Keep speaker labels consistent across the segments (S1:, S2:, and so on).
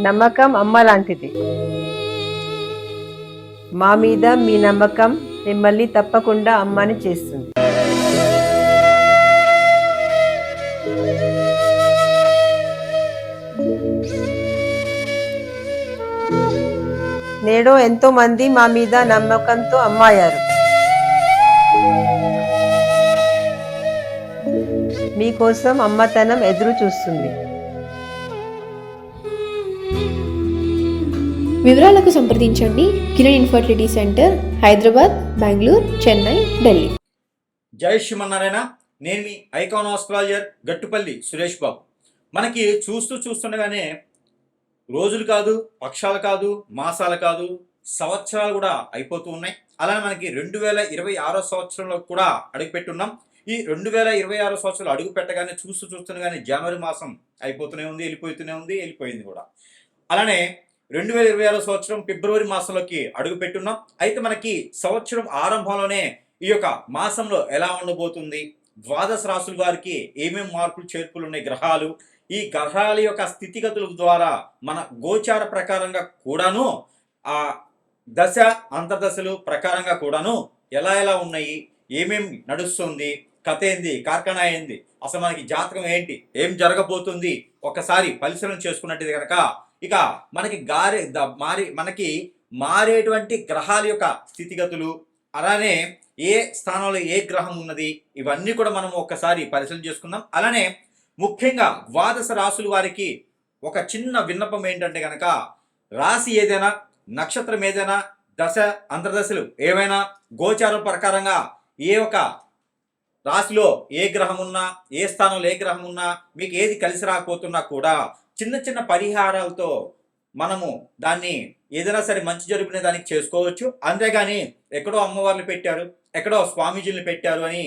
S1: నమ్మకం అమ్మ లాంటిది. మా మీద మీ నమ్మకం మిమ్మల్ని తప్పకుండా అమ్మని చేస్తుంది. నేడు ఎంతో మంది మా మీద నమ్మకంతో అమ్మాయారు. మీకోసం అమ్మతనం ఎదురు చూస్తుంది.
S2: వివరాలకు సంప్రదించండి కిరణ్ ఇన్ఫర్టిలిటీ సెంటర్, హైదరాబాద్, బెంగళూరు, చెన్నై, ఢిల్లీ.
S3: జై శ్రీమన్నారాయణ. నేను మీ ఐకాన్ ఆస్ట్రాలజర్ గట్టుపల్లి సురేష్ బాబు. మనకి చూస్తుండగానే రోజులు కాదు, పక్షాలు కాదు, మాసాలు కాదు, సంవత్సరాలు కూడా అయిపోతూ ఉన్నాయి. అలానే మనకి 2026 సంవత్సరంలో కూడా అడుగుపెట్టున్నాం. ఈ 2026 సంవత్సరాలు అడుగు పెట్టగానే చూస్తుండగానే జనవరి మాసం అయిపోతూనే ఉంది, వెళ్ళిపోయింది కూడా. అలానే 2026 సంవత్సరం ఫిబ్రవరి మాసంలోకి అడుగు పెట్టున్నాం. అయితే మనకి సంవత్సరం ఆరంభంలోనే ఈ యొక్క మాసంలో ఎలా ఉండబోతుంది, ద్వాదశ రాశుల వారికి ఏమేమి మార్పులు చేర్పులు ఉన్నాయి, గ్రహాలు, ఈ గ్రహాల యొక్క స్థితిగతుల ద్వారా మన గోచార ప్రకారంగా కూడాను, ఆ దశ అంతర్దశలు ప్రకారంగా కూడాను ఎలా ఉన్నాయి, ఏమేమి నడుస్తుంది, కథ ఏంది, కార్ఖానా ఏంది, అసలు మనకి జాతకం ఏంటి, ఏం జరగబోతుంది ఒకసారి పరిశీలన చేసుకున్నట్టు కనుక ఇక మనకి మారేటువంటి గ్రహాల యొక్క స్థితిగతులు, అలానే ఏ స్థానంలో ఏ గ్రహం ఉన్నది, ఇవన్నీ కూడా మనం ఒక్కసారి పరిశీలన చేసుకుందాం. అలానే ముఖ్యంగా ద్వాదశ రాశుల వారికి ఒక చిన్న విన్నపం ఏంటంటే కనుక, రాశి ఏదైనా, నక్షత్రం ఏదైనా, దశ అంతర్దశలు ఏవైనా గోచారం ప్రకారంగా ఏ ఒక రాశిలో ఏ గ్రహం ఉన్నా, ఏ స్థానంలో ఏ గ్రహం ఉన్నా, మీకు ఏది కలిసి రాకపోతున్నా కూడా చిన్న పరిహారాలతో మనము దాన్ని ఏదైనా సరే మంచి జరుగునే దానికి చేసుకోవచ్చు. అంతేగాని ఎక్కడో అమ్మవార్లు పెట్టారు, ఎక్కడో స్వామీజీని పెట్టారు అని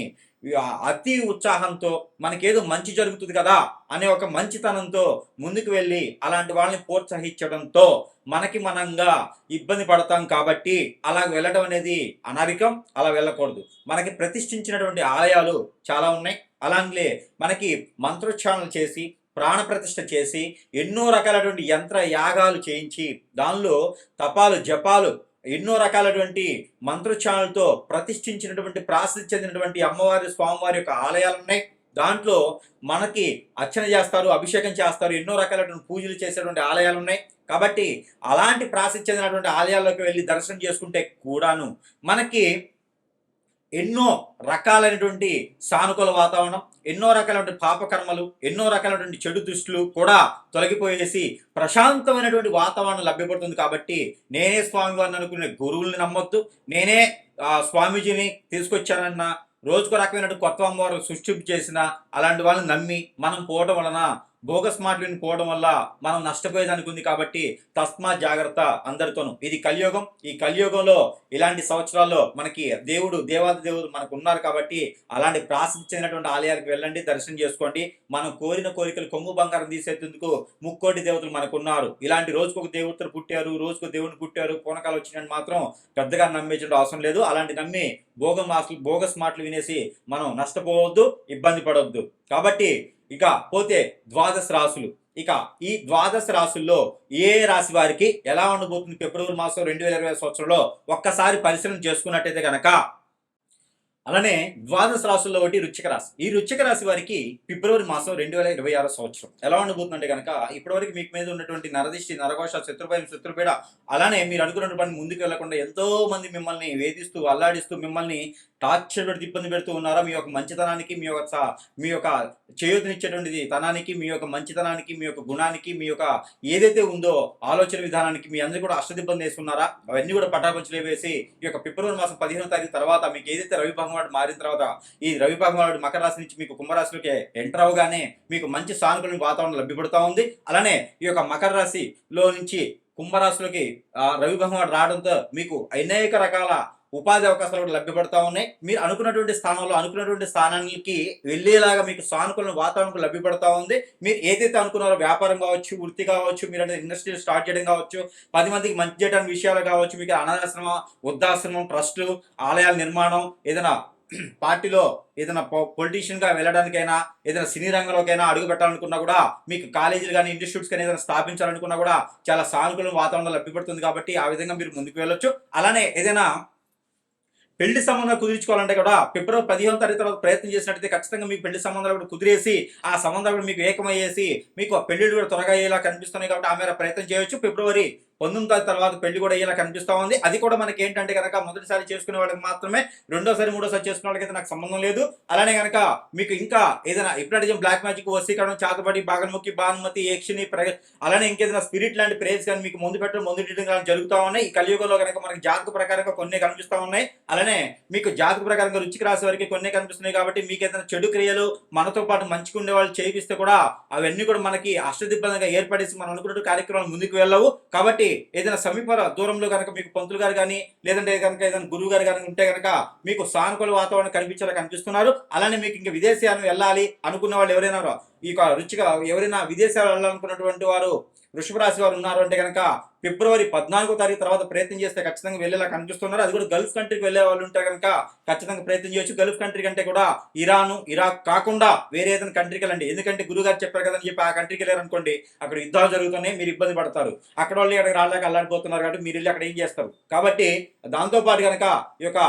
S3: అతి ఉత్సాహంతో మనకేదో మంచి జరుగుతుంది కదా అనే ఒక మంచితనంతో ముందుకు వెళ్ళి అలాంటి వాళ్ళని ప్రోత్సహించడంతో మనంగా ఇబ్బంది పడతాం. కాబట్టి అలా వెళ్ళడం అనేది అనారికం, అలా వెళ్ళకూడదు. మనకి ప్రతిష్ఠించినటువంటి ఆలయాలు చాలా ఉన్నాయి. అలాగే మనకి మంత్రోచ్చారణలు చేసి, ప్రాణ ప్రతిష్ఠ చేసి, ఎన్నో రకాలైనటువంటి యంత్ర యాగాలు చేయించి, దానిలో తపాలు జపాలు ఎన్నో రకాలటువంటి మంత్రోచ్చారణలతో ప్రతిష్ఠించినటువంటి ప్రాసిద్ధి చెందినటువంటి అమ్మవారి స్వామివారి యొక్క ఆలయాలు ఉన్నాయి. దాంట్లో మనకి అర్చన చేస్తారు, అభిషేకం చేస్తారు, ఎన్నో రకాలైనటువంటి పూజలు చేసేటువంటి ఆలయాలు ఉన్నాయి. కాబట్టి అలాంటి ప్రాసిద్ధి చెందినటువంటి ఆలయాల్లోకి వెళ్ళి దర్శనం చేసుకుంటే కూడాను మనకి ఎన్నో రకాలైనటువంటి సానుకూల వాతావరణం, ఎన్నో రకాలైనటువంటి పాపకర్మలు, ఎన్నో రకాలైనటువంటి చెడు దృష్టిలు కూడా తొలగిపోయేసి ప్రశాంతమైనటువంటి వాతావరణం లభ్యపడుతుంది. కాబట్టి నేనే స్వామివారిని అనుకునే గురువుల్ని నమ్మొద్దు, నేనే స్వామీజీని తీసుకొచ్చానన్న, రోజుకో రకమైనటువంటి కొత్త అమ్మవారు సృష్టి చేసిన అలాంటి వాళ్ళని నమ్మి మనం పోవడం వలన, బోగస్ మాటలను పోవడం వల్ల మనం నష్టపోయేదానికి ఉంది. కాబట్టి తస్మా జాగ్రత్త అందరితోనూ. ఇది కలియుగం. ఈ కలియుగంలో ఇలాంటి సంవత్సరాల్లో మనకి దేవాది దేవుడు మనకు ఉన్నారు. కాబట్టి అలాంటి ప్రాసిద్ధి చెందినటువంటి ఆలయాలకు వెళ్ళండి, దర్శనం చేసుకోండి. మనం కోరిన కోరికలు కొంగు బంగారం తీసేందుకు ముక్కోటి దేవతలు మనకు ఉన్నారు. ఇలాంటి రోజుకొక దేవతలు పుట్టారు, రోజుకు దేవుని పుట్టారు, పూనకాలు వచ్చినట్టు మాత్రం పెద్దగా నమ్మేయడం అవసరం లేదు. అలాంటి నమ్మి బోగస్ మాటలు వినేసి మనం నష్టపోవద్దు, ఇబ్బంది పడవద్దు. కాబట్టి ఇక పోతే ద్వాదశ రాశులు. ఇక ఈ ద్వాదశ రాశుల్లో ఏ రాశి వారికి ఎలా ఉండబోతుంది ఫిబ్రవరి మాసం 2020 సంవత్సరంలో ఒక్కసారి పరిశీలన చేసుకున్నట్టయితే కనుక, అలానే ద్వాదశ రాశుల్లో ఒకటి వృశ్చిక రాశి. ఈ వృశ్చిక రాశి వారికి ఫిబ్రవరి మాసం 2026 సంవత్సరం ఎలా ఉండబోతుందంటే కనుక, ఇప్పటివరకు మీకు మీద ఉన్నటువంటి నరదిష్టి, నరఘోష, శత్రుభయం, శత్రుపీడ, అలానే మీరు అనుకున్న పని ముందుకు వెళ్లకుండా ఎంతో మంది మిమ్మల్ని వేధిస్తూ, అల్లాడిస్తూ, మిమ్మల్ని టార్చర్ పెడుతూ, ఇబ్బంది పెడుతూ ఉన్నారా, మీ యొక్క మంచితనానికి, మీ యొక్క చేయూతనిచ్చేటువంటిది తనానికి, మీ యొక్క మంచితనానికి, మీ యొక్క గుణానికి, మీ యొక్క ఏదైతే ఉందో ఆలోచన విధానానికి మీ అందరూ కూడా అష్టదిబ్బంది వేసుకున్నారా, అవన్నీ కూడా పటాపంచలే వేసి ఈ యొక్క ఫిబ్రవరి మాసం 15వ తారీఖు తర్వాత మీకు ఏదైతే రవి భగవానుడు మారిన తర్వాత, ఈ రవి భగవానుడు మకర రాశి నుంచి మీకు కుంభరాశిలోకి ఎంటర్ అవగానే మీకు మంచి సానుకూల వాతావరణం లభ్యపడుతూ ఉంది. అలానే ఈ యొక్క మకర రాశిలో నుంచి కుంభరాశిలోకి రవి భగవానుడు రావడంతో మీకు అనేక రకాల ఉపాధి అవకాశాలు కూడా లభ్యపడతా ఉన్నాయి. మీరు అనుకున్నటువంటి స్థానంలో, అనుకున్నటువంటి స్థానానికి వెళ్ళేలాగా మీకు సానుకూల వాతావరణం లభ్యపడతా ఉంది. మీరు ఏదైతే అనుకున్నారో, వ్యాపారం కావచ్చు, వృత్తి కావచ్చు, మీరు అంటే ఇండస్ట్రీ స్టార్ట్ చేయడం కావచ్చు, 10 మందికి మంచి చేయడానికి విషయాలు కావచ్చు, మీకు అనాథాశ్రమం, వృద్ధాశ్రమం, ట్రస్టులు, ఆలయాల నిర్మాణం, ఏదైనా పార్టీలో ఏదైనా పొలిటీషియన్గా వెళ్ళడానికైనా, ఏదైనా సినీ రంగంలోకైనా అడుగు పెట్టాలనుకున్నా కూడా, మీకు కాలేజీలు కానీ ఇన్స్టిట్యూట్స్ కానీ ఏదైనా స్థాపించాలనుకున్నా కూడా చాలా సానుకూల వాతావరణం లభ్యపడుతుంది. కాబట్టి ఆ విధంగా మీరు ముందుకు వెళ్ళొచ్చు. అలానే ఏదైనా పెళ్లి సంబంధాలు కుదుర్చుకోవాలంటే కూడా ఫిబ్రవరి 15వ తారీఖు తర్వాత ప్రయత్నం చేసినట్టయితే ఖచ్చితంగా మీకు పెళ్లి సంబంధాలు కూడా కుదిరేసి, ఆ సంబంధాలు కూడా మీకు ఏకమయ్యేసి మీకు పెళ్లిళ్ళు కూడా త్వరగా అయ్యేలా కనిపిస్తున్నాయి. కాబట్టి ఆ మేర ప్రయత్నం చేయొచ్చు. ఫిబ్రవరి 19వ తారీఖు తర్వాత పెళ్లి కూడా అయ్యేలా కనిపిస్తూ ఉంది. అది కూడా మనకి ఏంటంటే కనుక మొదటిసారి చేసుకునే వాళ్ళకి మాత్రమే, రెండోసారి మూడోసారి చేసుకునే వాళ్ళకైతే నాకు సంబంధం లేదు. అలానే కనుక మీకు ఇంకా ఏదైనా హిప్నాటిజం, బ్లాక్ మ్యాజిక్, వశీకరణం, చాతబడి, బాగన్ముఖి, భానుమతి, యక్షిని, అలానే ఇంకేదైనా స్పిరిట్ లాంటి ప్రేయర్స్ కానీ మీకు ముందు పెట్టడం, ముందు కానీ జరుగుతూ ఉన్నాయి. ఈ కలియుగంలో కనుక మనకి జాతక ప్రకారంగా కొన్ని కనిపిస్తూ ఉన్నాయి. అలానే మీకు జాతక ప్రకారంగా రుచికి రాసే వారికి కొన్ని కనిపిస్తున్నాయి. కాబట్టి మీకు ఏదైనా చెడు క్రియలు మనతో పాటు మంచిగా ఉండే వాళ్ళు చేయిస్తే కూడా అవన్నీ కూడా మనకి అష్టదిబ్బందిగా ఏర్పడేసి మనం అనుకున్న కార్యక్రమాలు ముందుకు వెళ్ళవు. కాబట్టి ఏదైనా సమీప దూరంలో కనుక మీకు పంతులు గారు కానీ, లేదంటే కనుక ఏదైనా గురువు గారు కానీ ఉంటే కనుక మీకు సానుకూల వాతావరణం కనిపించేలా కనిపిస్తున్నారు. అలానే మీకు ఇంకా విదేశాలను వెళ్ళాలి అనుకున్న వాళ్ళు ఎవరైనా ఈ రుచిగా ఎవరైనా విదేశాలు వెళ్ళాలనుకున్నటువంటి వారు వృషభ రాశి వారు ఉన్నారు అంటే కనుక ఫిబ్రవరి 14వ తారీఖు తర్వాత ప్రయత్నం చేస్తే ఖచ్చితంగా వెళ్ళేలా కనిపిస్తున్నారు. అది కూడా గల్ఫ్ కంట్రీకి వెళ్ళే వాళ్ళు ఉంటే కనుక ఖచ్చితంగా ప్రయత్నం చేయొచ్చు. గల్ఫ్ కంట్రీ కంటే కూడా ఇరాక్ కాకుండా వేరే ఏదైనా కంట్రీకి వెళ్ళండి. ఎందుకంటే గురుగారు చెప్పారు కదని చెప్పి ఆ కంట్రీకి వెళ్ళారనుకోండి, అక్కడ యుద్ధాలు జరుగుతున్నాయి, మీరు ఇబ్బంది పడతారు. అక్కడ వాళ్ళు అక్కడ రాలేక అల్లాడిపోతున్నారు. కాబట్టి మీరు వెళ్ళి అక్కడ ఏం చేస్తారు? కాబట్టి దాంతోపాటు కనుక ఈ యొక్క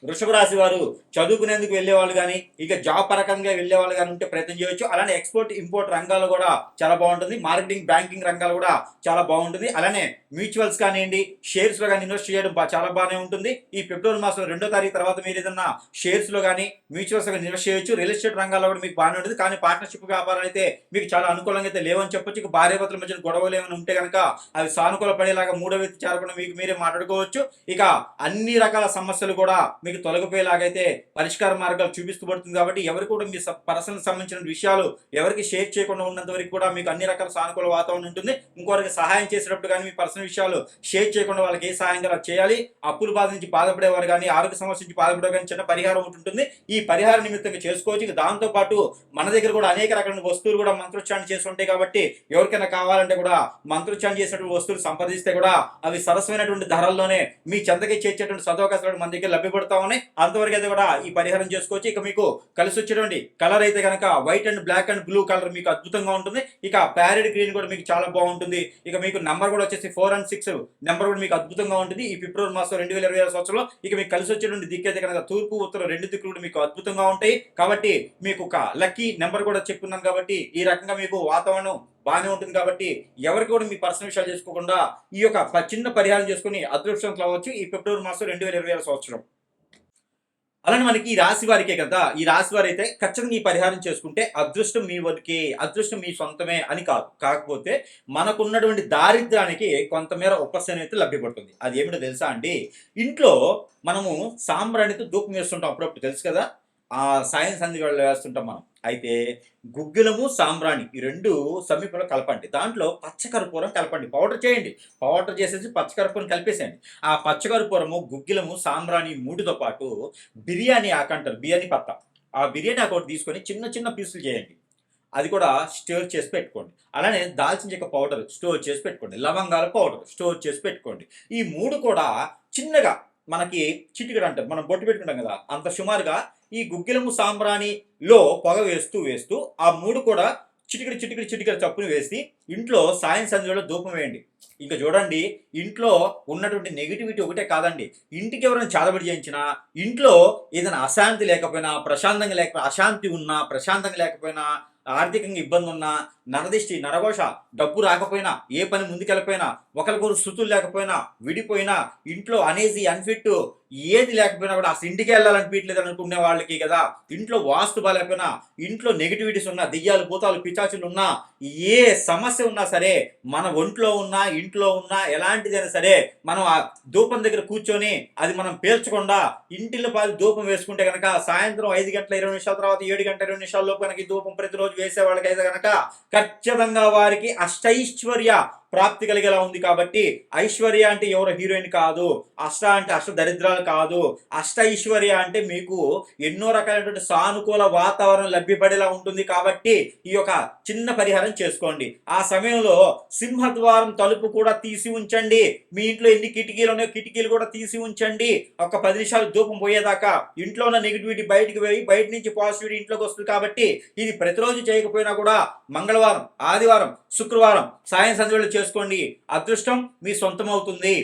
S3: వృషభ రాశి వారు చదువుకునేందుకు వెళ్ళేవాళ్ళు కానీ, ఇక జాబ్ పరకంగా వెళ్ళేవాళ్ళు కానీ ఉంటే ప్రయత్నం చేయొచ్చు. అలానే ఎక్స్పోర్ట్ ఇంపోర్ట్ రంగాలు కూడా చాలా బాగుంటుంది. మార్కెటింగ్, బ్యాంకింగ్ రంగాలు కూడా చాలా బాగుంటుంది. అలానే మ్యూచువల్స్ కానివ్వండి, షేర్స్ లో కానీ ఇన్వెస్ట్ చేయడం చాలా బాగానే ఉంటుంది. ఈ ఫిబ్రవరి మాసం 2వ తారీఖు తర్వాత మీరు ఏదన్నా షేర్స్ లో కానీ మ్యూచువల్స్ కానీ ఇన్వెస్ట్ చేయొచ్చు. రియల్ ఎస్టేట్ రంగాల్లో కూడా మీకు బాగానే ఉంటుంది. కానీ పార్ట్నర్షిప్ వ్యాపారాలు అయితే మీకు చాలా అనుకూలంగా అయితే లేవని చెప్పొచ్చు. ఇక భార్యాభర్తల మధ్య గొడవలు ఏమైనా ఉంటే కనుక అవి సానుకూల పడేలాగా మూడో వ్యక్తి చేరకుండా మీకు మీరే మాట్లాడుకోవచ్చు. ఇక అన్ని రకాల సమస్యలు కూడా మీకు తొలగిపోయేలాగైతే పరిష్కార మార్గాలు చూపిస్తూ పడుతుంది. కాబట్టి ఎవరు కూడా మీ పర్సనల్ సంబంధించిన విషయాలు ఎవరికి షేర్ చేయకుండా ఉన్నంత వరకు కూడా మీకు అన్ని రకాల సానుకూల వాతావరణం ఉంటుంది. ఇంకొకరికి సహాయం చేసేటప్పుడు కానీ మీ పర్సనల్ విషయాలు షేర్ చేయకుండా వాళ్ళకి ఏ సహాయం కూడా చేయాలి. అప్పుల బాధ నుంచి బాధపడేవారు కానీ, ఆరోగ్య సమస్య నుంచి బాధపడే కానీ చిన్న పరిహారం ఉంటుంది. ఈ పరిహార నిమిత్తంగా చేసుకోవచ్చు. ఇక దాంతో పాటు మన దగ్గర కూడా అనేక రకాల వస్తువులు కూడా మంత్రోచ్చారణ చేసి ఉంటాయి. కాబట్టి ఎవరికైనా కావాలంటే కూడా మంత్రోచ్చారణ చేసినటువంటి వస్తువులు సంప్రదిస్తే కూడా అవి సరసమైనటువంటి ధరల్లోనే మీ చెంతకి చేర్చేటువంటి సదవకాశాలు మన దగ్గర లభ్యపడతా ఉన్నాయి. అంతవరకు అయితే కూడా ఈ పరిహారం చేసుకోవచ్చు. ఇక మీకు కలిసి వచ్చేటువంటి కలర్ అయితే కనుక white and black and blue colour మీకు అద్భుతంగా ఉంటుంది. ఇక ప్యారెట్ గ్రీన్ కూడా మీకు చాలా బాగుంటుంది. ఇక మీకు నంబర్ కూడా వచ్చేసి 4 and 6 నెంబర్ కూడా మీకు అద్భుతంగా ఉంటుంది. ఈ ఫిబ్రవరి మాసం 2026 సంవత్సరంలో ఇక మీకు కలిసి వచ్చేటువంటి దిక్కు అయితే కనుక తూర్పు, ఉత్తరం రెండు దిక్కులు కూడా మీకు అద్భుతంగా ఉంటాయి. కాబట్టి మీకు ఒక లక్కీ నెంబర్ కూడా చెప్పుకున్నాను. కాబట్టి ఈ రకంగా మీకు వాతావరణం బాగానే ఉంటుంది. కాబట్టి ఎవరికి కూడా మీ పర్సనల్ విషయాలు చేసుకోకుండా ఈ యొక్క చిన్న పరిహారం చేసుకుని అదృష్టం అవ్వచ్చు ఈ ఫిబ్రవరి మాసం 2026 సంవత్సరం. అలానే మనకి ఈ రాశి వారికే కదా, ఈ రాశి వారు అయితే ఖచ్చితంగా ఈ పరిహారం చేసుకుంటే అదృష్టం మీ వరకే, అదృష్టం మీ సొంతమే అని కాదు. కాకపోతే మనకున్నటువంటి దారిద్ర్యానికి కొంతమేర ఉపశమనం అయితే లభ్యపడుతుంది. అది ఏమిటో తెలుసా అండి? ఇంట్లో మనము సాంబ్రాణితో ధూపం వేస్తుంటాం అప్పుడప్పుడు, తెలుసు కదా. ఆ సాయం సంధి వేస్తుంటాం మనం. అయితే గుగ్గిలము, సాంబ్రాణి ఈ రెండు సమీపంలో కలపండి. దాంట్లో పచ్చకర్పూరం కలపండి. పౌడర్ చేయండి. పౌడర్ చేసేసి పచ్చకర్పూరం కలిపేసేయండి. ఆ పచ్చకర్పూరము, గుగ్గిలము, సాంబ్రాణి మూడుతో పాటు బిర్యానీ ఆకు అంటారు, బిర్యానీ పత్తా. ఆ బిర్యానీ ఆకు ఒకటి తీసుకొని చిన్న చిన్న పీసులు చేయండి. అది కూడా స్టోర్ చేసి పెట్టుకోండి. అలానే దాల్చిన చెక్క పౌడర్ స్టోర్ చేసి పెట్టుకోండి. లవంగాల పౌడర్ స్టోర్ చేసి పెట్టుకోండి. ఈ మూడు కూడా చిన్నగా మనకి చిటికెడు అంటారు, మనం బొట్టు పెట్టుకుంటాం కదా, అంత సుమారుగా ఈ గుగ్గిలము, సాంబ్రాణిలో పొగ వేస్తూ ఆ మూడు కూడా చిటికెడు చప్పును వేసి ఇంట్లో సాయం సంధ్యలో ధూపం వేయండి. ఇంకా చూడండి, ఇంట్లో ఉన్నటువంటి నెగిటివిటీ ఒకటే కాదండి, ఇంటికి ఎవరైనా చాదబడి చేయించినా, ఇంట్లో ఏదైనా అశాంతి లేకపోయినా, అశాంతి ఉన్నా, ప్రశాంతంగా లేకపోయినా, ఆర్థికంగా ఇబ్బంది ఉన్నా, నరదిష్టి, నరఘోష, డబ్బు రాకపోయినా, ఏ పని ముందుకెళ్ళిపోయినా, ఒకరికొకరు శృతులు లేకపోయినా, విడిపోయినా, ఇంట్లో అనేజీ, అన్ఫిట్ ఏది లేకపోయినా కూడా అసలు ఇంటికి వెళ్ళాలనిపించలేదు అనుకునే వాళ్ళకి కదా, ఇంట్లో వాస్తు బాగాలేకపోయినా, ఇంట్లో నెగిటివిటీస్ ఉన్నా, దెయ్యాలు, భూతాలు, పిచాచులు ఉన్నా, ఏ సమస్య ఉన్నా సరే, మన ఒంట్లో ఉన్నా, ఇంట్లో ఉన్నా, ఎలాంటిదైనా సరే మనం ఆ ధూపం దగ్గర కూర్చొని అది మనం పేర్చకుండా ఇంటిలో పాలు ధూపం వేసుకుంటే కనుక సాయంత్రం 5:20 తర్వాత 7:20 లోపు కనుక ఈ ధూపం ప్రతిరోజు వేసే వాళ్ళకైతే కనుక ఖచ్చితంగా వారికి అష్టైశ్వర్య ప్రాప్తి కలిగేలా ఉంది. కాబట్టి ఐశ్వర్య అంటే ఎవరో హీరోయిన్ కాదు, అష్ట అంటే అష్ట దరిద్రాలు కాదు, అష్ట ఐశ్వర్య అంటే మీకు ఎన్నో రకాలైనటువంటి సానుకూల వాతావరణం లభ్యపడేలా ఉంటుంది. కాబట్టి ఈ యొక్క చిన్న పరిహారం చేసుకోండి. ఆ సమయంలో సింహద్వారం తలుపు కూడా తీసి ఉంచండి. మీ ఇంట్లో ఎన్ని కిటికీలు ఉన్నాయో కిటికీలు కూడా తీసి ఉంచండి. ఒక 10 నిమిషాలు ధూపం పోయేదాకా ఇంట్లో ఉన్న నెగిటివిటీ బయటికి పోయి బయట నుంచి పాజిటివిటీ ఇంట్లోకి వస్తుంది. కాబట్టి ఇది ప్రతిరోజు చేయకపోయినా కూడా మంగళవారం, ఆదివారం, శుక్రవారం సాయం సంధ్యలో చేసుకోండి. అదృష్టం మీ సొంతం అవుతుంది.